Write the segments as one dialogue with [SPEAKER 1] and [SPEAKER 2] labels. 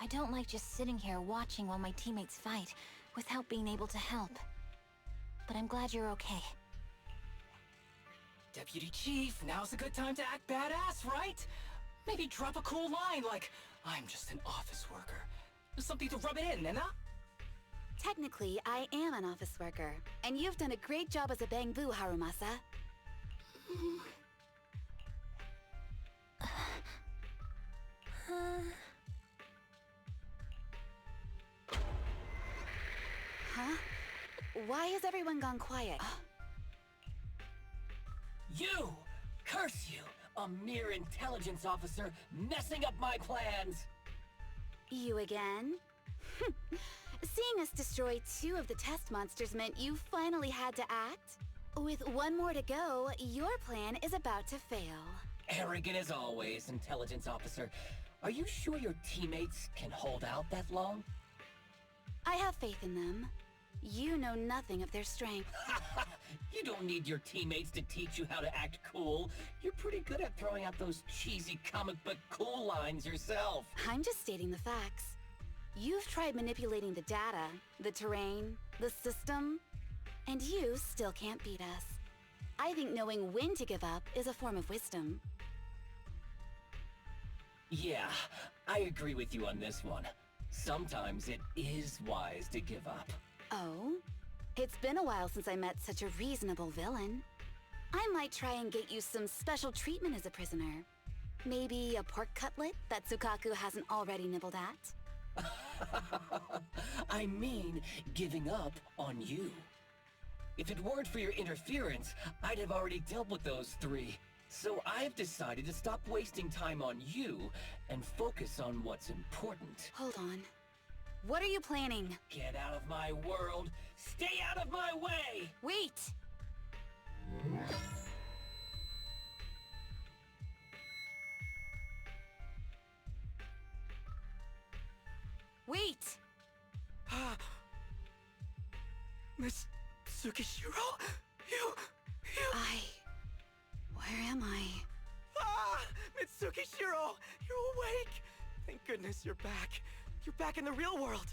[SPEAKER 1] I don't like just sitting here watching while my teammates fight, without being able to help. But I'm glad you're okay.
[SPEAKER 2] Deputy Chief, now's a good time to act badass, right? Maybe drop a cool line like, I'm just an office worker. Something to rub it in, and
[SPEAKER 3] Technically, I am an office worker, and you've done a great job as a bamboo, Harumasa. Huh? Why has everyone gone quiet?
[SPEAKER 2] You! Curse you! A mere intelligence officer messing up my plans!
[SPEAKER 3] You again? Seeing us destroy 2 of the test monsters meant you finally had to act? With 1 more to go, your plan is about to fail.
[SPEAKER 2] Arrogant as always, intelligence officer. Are you sure your teammates can hold out that long?
[SPEAKER 3] I have faith in them. You know nothing of their strength.
[SPEAKER 2] You don't need your teammates to teach you how to act cool. You're pretty good at throwing out those cheesy comic book cool lines yourself.
[SPEAKER 3] I'm just stating the facts. You've tried manipulating the data, the terrain, the system, and you still can't beat us. I think knowing when to give up is a form of wisdom.
[SPEAKER 2] Yeah, I agree with you on this one. Sometimes it is wise to give up.
[SPEAKER 3] Oh? It's been a while since I met such a reasonable villain. I might try and get you some special treatment as a prisoner. Maybe a pork cutlet that Tsukaku hasn't already nibbled at?
[SPEAKER 2] I mean, giving up on you. If it weren't for your interference, I'd have already dealt with those 3. So I've decided to stop wasting time on you and focus on what's important.
[SPEAKER 3] Hold on. What are you planning?
[SPEAKER 2] Get out of my world! Stay out of my way!
[SPEAKER 3] Wait! Wait!
[SPEAKER 4] Miss Tsukishiro? You...
[SPEAKER 3] Where am I?
[SPEAKER 4] Ah! Mitsukishiro! You're awake! Thank goodness you're back. You're back in the real world.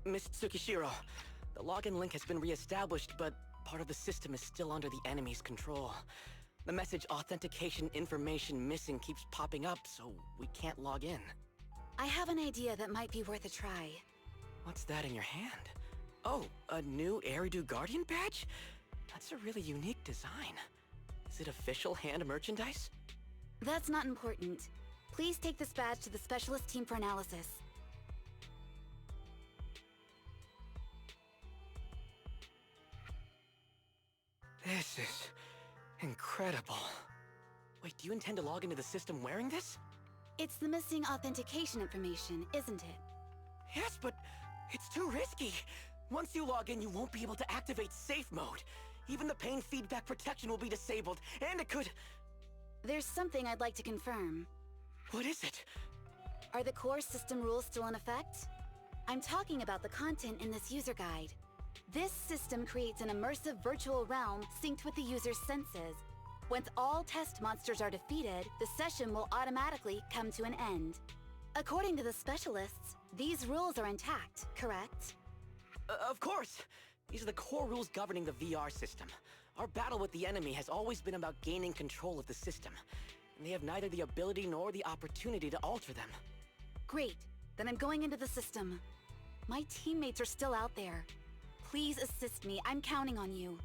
[SPEAKER 4] Miss Tsukishiro, the login link has been re-established, but part of the system is still under the enemy's control. The message authentication information missing keeps popping up, so we can't log in.
[SPEAKER 3] I have an idea that might be worth a try.
[SPEAKER 4] What's that in your hand? Oh, a new Eridu Guardian badge? That's a really unique design. Is it official hand merchandise?
[SPEAKER 3] That's not important. Please take this badge to the specialist team for analysis.
[SPEAKER 4] This is incredible. Wait, do you intend to log into the system wearing this?
[SPEAKER 3] It's the missing authentication information, isn't it?
[SPEAKER 4] Yes, but it's too risky. Once you log in, you won't be able to activate safe mode. Even the pain feedback protection will be disabled, and it could...
[SPEAKER 3] There's something I'd like to confirm.
[SPEAKER 4] What is it?
[SPEAKER 3] Are the core system rules still in effect? I'm talking about the content in this user guide. This system creates an immersive virtual realm synced with the user's senses. Once all test monsters are defeated, the session will automatically come to an end. According to the specialists, these rules are intact, correct?
[SPEAKER 4] Of course! These are the core rules governing the VR system. Our battle with the enemy has always been about gaining control of the system, and they have neither the ability nor the opportunity to alter them.
[SPEAKER 3] Great. Then I'm going into the system. My teammates are still out there. Please assist me. I'm counting on you.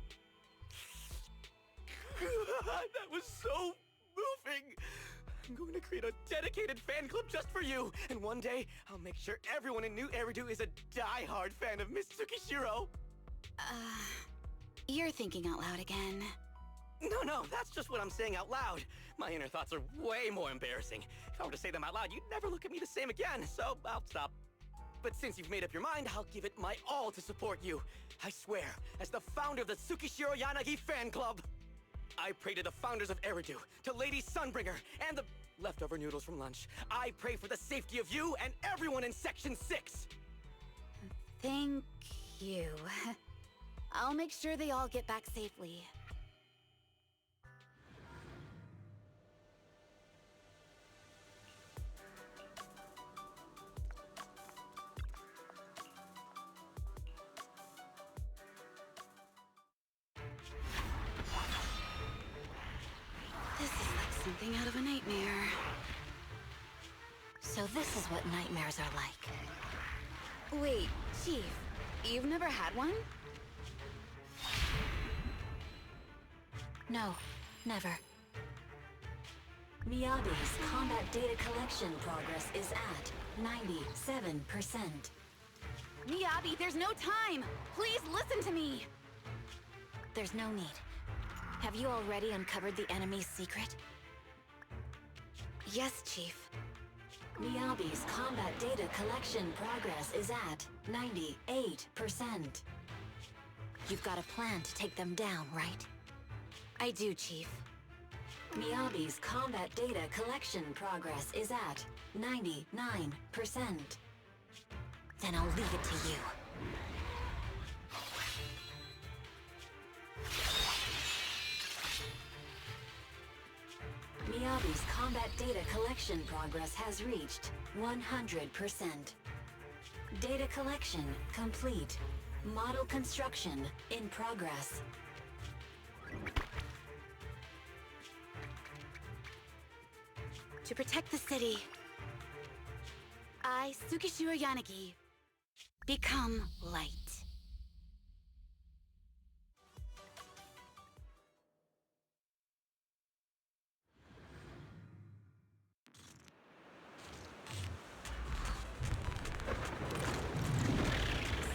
[SPEAKER 4] That was so moving! I'm going to create a dedicated fan club just for you, and one day, I'll make sure everyone in New Eridu is a die-hard fan of Miss Tsukishiro!
[SPEAKER 3] You're thinking out loud again.
[SPEAKER 4] No, that's just what I'm saying out loud. My inner thoughts are way more embarrassing. If I were to say them out loud, you'd never look at me the same again, so I'll stop. But since you've made up your mind, I'll give it my all to support you. I swear, as the founder of the Tsukishiro Yanagi fan club, I pray to the founders of Eridu, to Lady Sunbringer, and the leftover noodles from lunch. I pray for the safety of you and everyone in Section 6!
[SPEAKER 3] Thank you. I'll make sure they all get back safely. This is like something out of a nightmare.
[SPEAKER 1] So this is what nightmares are like.
[SPEAKER 3] Wait, Chief, you've never had one?
[SPEAKER 1] No, never. Miyabi's combat data collection progress is at 97%.
[SPEAKER 3] Miyabi, there's no time! Please listen to me!
[SPEAKER 1] There's no need. Have you already uncovered the enemy's secret?
[SPEAKER 3] Yes, Chief.
[SPEAKER 1] Miyabi's combat data collection progress is at 98%. You've got a plan to take them down, right?
[SPEAKER 3] I do, Chief.
[SPEAKER 1] Miyabi's combat data collection progress is at 99%. Then I'll leave it to you. Miyabi's combat data collection progress has reached 100%. Data collection complete. Model construction in progress.
[SPEAKER 3] To protect the city, I, Tsukishiro Yanagi, become light.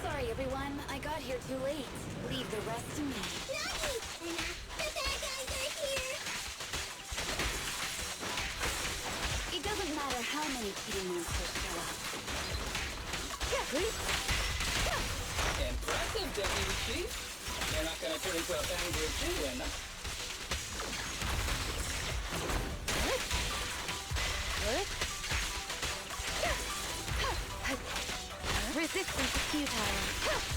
[SPEAKER 3] Sorry, everyone. I got here too late. Leave the rest to me.
[SPEAKER 5] Nagi! The bad guys are here!
[SPEAKER 3] It doesn't matter how many kitty monsters show up.
[SPEAKER 6] Impressive, Deputy Chief. You're not gonna turn into a bangor too, am I?
[SPEAKER 3] Resistance is futile.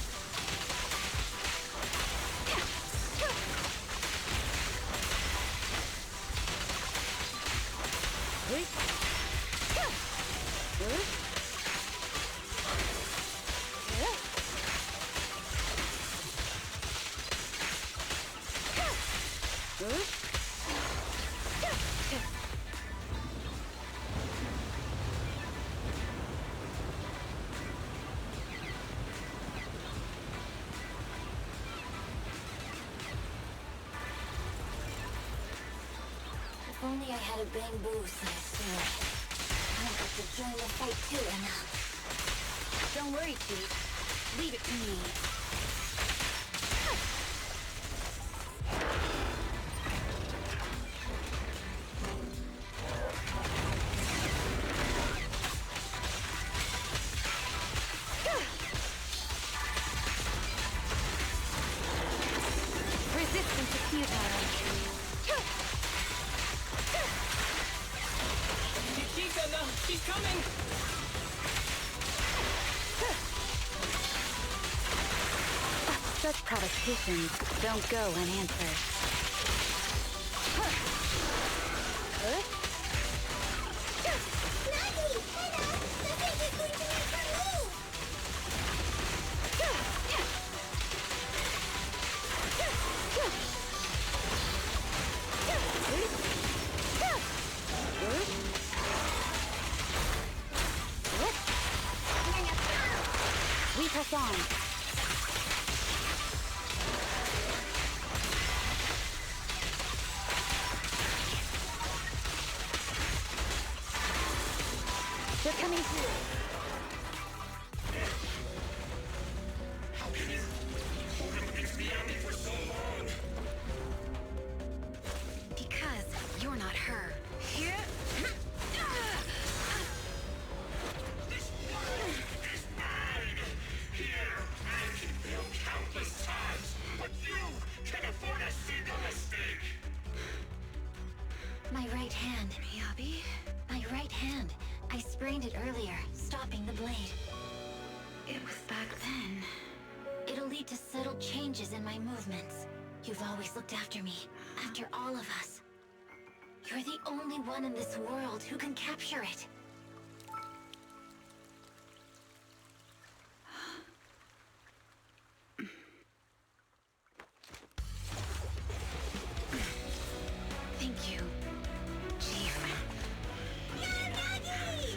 [SPEAKER 1] me I had a bamboo-sized sword. I got to join the fight too, Anna.
[SPEAKER 3] Don't worry, Chief. Leave it to me. Resistance is futile.
[SPEAKER 6] Chiquita, no, she's coming!
[SPEAKER 3] Such provocations don't go unanswered.
[SPEAKER 5] Nagi! Anna! The fish is going to make her move!
[SPEAKER 3] We press on. They're coming through.
[SPEAKER 7] How can you hold him against the army for so long?
[SPEAKER 3] Because you're not her.
[SPEAKER 7] This world is mine! Here, I can build countless times, but you can afford a single mistake!
[SPEAKER 1] My right hand.
[SPEAKER 3] Miyabi?
[SPEAKER 1] My right hand. I sprained it earlier, stopping the blade.
[SPEAKER 3] It was back then.
[SPEAKER 1] It'll lead to subtle changes in my movements. You've always looked after me, after all of us. You're the only one in this world who can capture it.
[SPEAKER 3] Thank you, Chief.
[SPEAKER 5] Nagi!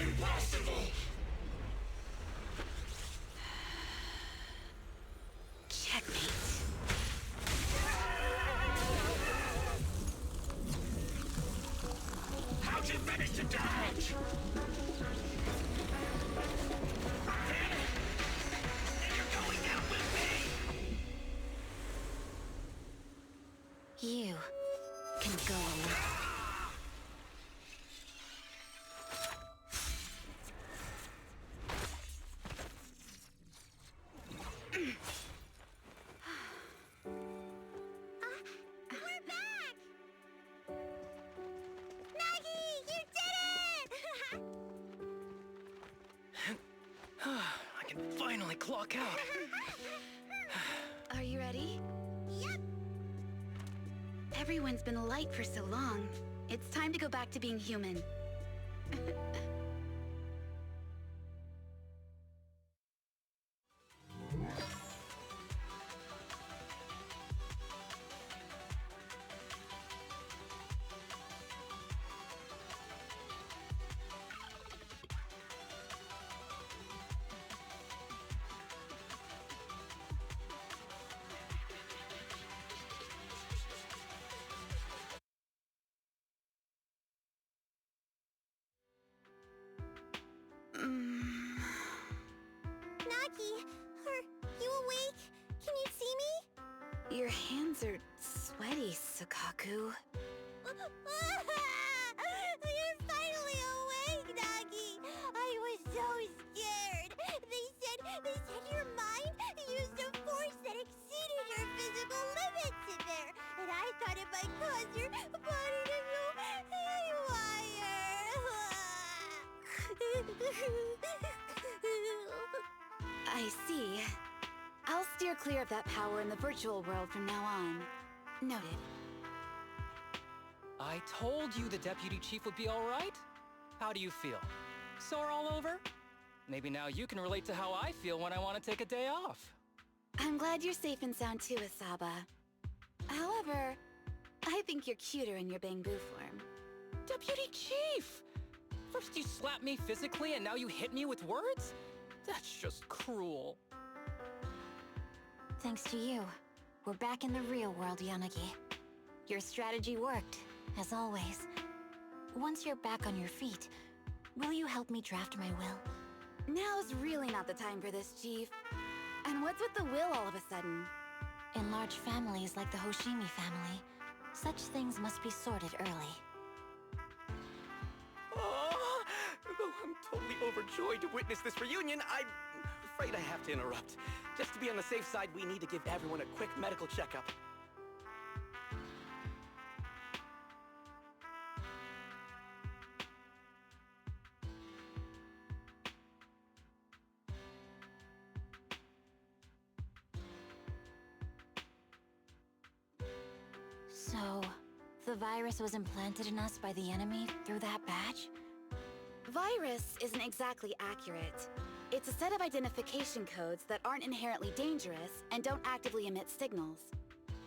[SPEAKER 7] Impossible!
[SPEAKER 3] Checkmate.
[SPEAKER 7] How'd you manage to dodge? And you're going down with me!
[SPEAKER 1] You can go alone.
[SPEAKER 5] We're back! Nagi! You did it!
[SPEAKER 4] I can finally clock out.
[SPEAKER 3] Are you ready?
[SPEAKER 5] Yep.
[SPEAKER 3] Everyone's been light for so long. It's time to go back to being human.
[SPEAKER 5] Nagi, are you awake? Can you see me?
[SPEAKER 3] Your hands are sweaty, Sukaku.
[SPEAKER 5] You're finally awake, Nagi! I was so scared. They said your mind used a force that exceeded your physical limits in there. And I thought it might cause your body to go haywire.
[SPEAKER 3] I see. I'll steer clear of that power in the virtual world from now on. Noted.
[SPEAKER 6] I told you the deputy chief would be all right. How do you feel? Sore all over? Maybe now you can relate to how I feel when I want to take a day off.
[SPEAKER 3] I'm glad you're safe and sound too, Asaba. However, I think you're cuter in your Bangbu form.
[SPEAKER 8] Deputy Chief! First you slap me physically and now you hit me with words? That's just cruel.
[SPEAKER 1] Thanks to you, we're back in the real world, Yanagi. Your strategy worked, as always. Once you're back on your feet, will you help me draft my will?
[SPEAKER 3] Now's really not the time for this, Chief. And what's with the will all of a sudden?
[SPEAKER 1] In large families like the Hoshimi family, such things must be sorted early.
[SPEAKER 4] Oh, though I'm totally overjoyed to witness this reunion, I'm afraid I have to interrupt. Just to be on the safe side, we need to give everyone a quick medical checkup.
[SPEAKER 1] So, the virus was implanted in us by the enemy through that badge?
[SPEAKER 3] Virus isn't exactly accurate. It's a set of identification codes that aren't inherently dangerous and don't actively emit signals.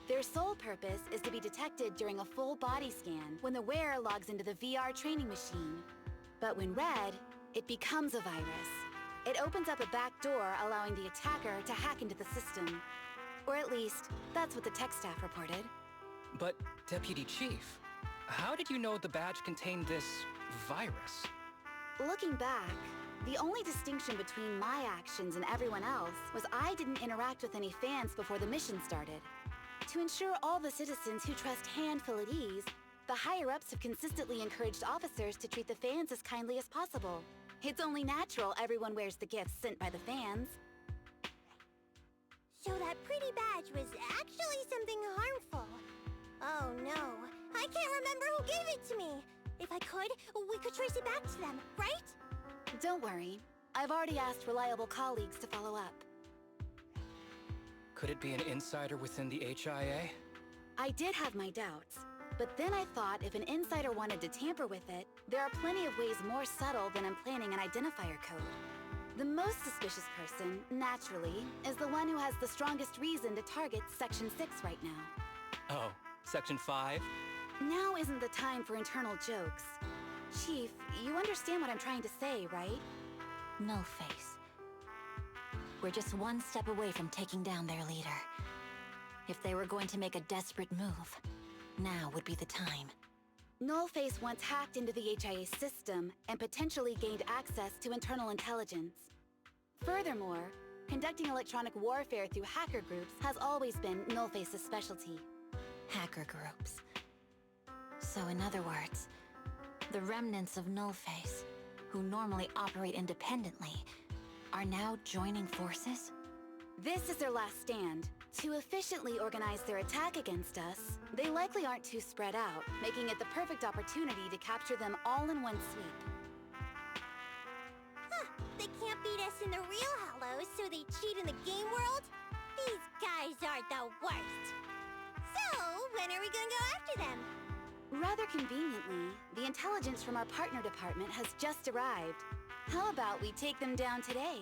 [SPEAKER 3] Their sole purpose is to be detected during a full body scan when the wearer logs into the VR training machine. But when read, it becomes a virus. It opens up a back door allowing the attacker to hack into the system. Or at least, that's what the tech staff reported.
[SPEAKER 8] But, Deputy Chief, how did you know the badge contained this virus?
[SPEAKER 3] Looking back, the only distinction between my actions and everyone else was I didn't interact with any fans before the mission started. To ensure all the citizens who trust Han feel at ease, the higher-ups have consistently encouraged officers to treat the fans as kindly as possible. It's only natural everyone wears the gifts sent by the fans.
[SPEAKER 5] So that pretty badge was actually something harmful. Oh no, I can't remember who gave it to me. If I could, we could trace it back to them, right?
[SPEAKER 3] Don't worry. I've already asked reliable colleagues to follow up.
[SPEAKER 8] Could it be an insider within the HIA?
[SPEAKER 3] I did have my doubts, but then I thought if an insider wanted to tamper with it, there are plenty of ways more subtle than implanting an identifier code. The most suspicious person, naturally, is the one who has the strongest reason to target Section 6 right now.
[SPEAKER 8] Oh, Section 5?
[SPEAKER 3] Now isn't the time for internal jokes. Chief, you understand what I'm trying to say, right?
[SPEAKER 1] Nullface. We're just one step away from taking down their leader. If they were going to make a desperate move, now would be the time.
[SPEAKER 3] Nullface once hacked into the HIA system and potentially gained access to internal intelligence. Furthermore, conducting electronic warfare through hacker groups has always been Nullface's specialty.
[SPEAKER 1] Hacker groups. So in other words, the remnants of Nullface, who normally operate independently, are now joining forces?
[SPEAKER 3] This is their last stand. To efficiently organize their attack against us, they likely aren't too spread out, making it the perfect opportunity to capture them all in one sweep.
[SPEAKER 5] Huh, they can't beat us in the real Hollows, so they cheat in the game world? These guys are the worst. So, when are we gonna go after them?
[SPEAKER 3] Rather conveniently, the intelligence from our partner department has just arrived. How about we take them down today?